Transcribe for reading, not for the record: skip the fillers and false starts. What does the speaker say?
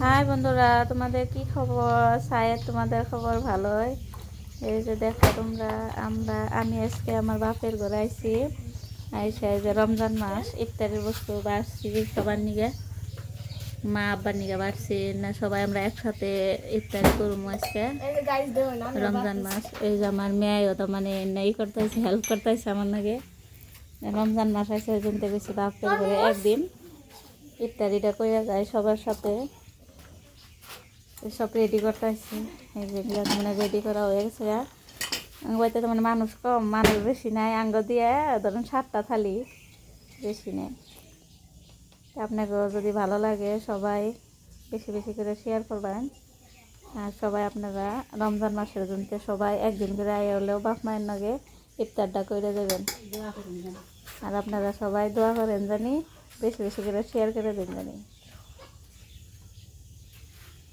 High বন্ধুরা, তোমাদের কি খবর? শায়দ তোমাদের খবর ভালোই। এই যে দেখো তোমরা, আমি আজকে আমার বাপের ঘরে আইছি। আইসা এই যে রমজান মাস ইফতারের বস্তু বাড়ছি সবার নিগে, মা আব্বার নিগে বাড়ছি না, সবাই আমরা একসাথে ইফতারি করবো আজকে রমজান মাস। এই যে আমার মেয়েও তো মানে নেই করতেছে, হেল্প করতেছে আমার নাকি। রমজান মাস আছে ওই জন্য বেশি বাপের ঘরে একদিন ইফতারিটা করে যায় সবার সাথে। সব রেডি করতে আসছি, এই যেগুলো মানে রেডি করা হয়ে গেছে। আঙ্গবাইতে তো মানে মানুষ কম, মানুষ বেশি নাই। আঙ্গ দিয়ে ধরুন 7টা থালি, বেশি নেই। আপনাকেও যদি ভালো লাগে সবাই বেশি বেশি করে শেয়ার করবেন। আর সবাই আপনারা রমজান মাসের জন্য সবাই একদিন করে আয় হলেও বাপ মায়ের নাগে ইফতারটা করে দেবেন। আর আপনারা সবাই দোয়া করেন জানি, বেশি বেশি করে শেয়ার করে দেন জানি।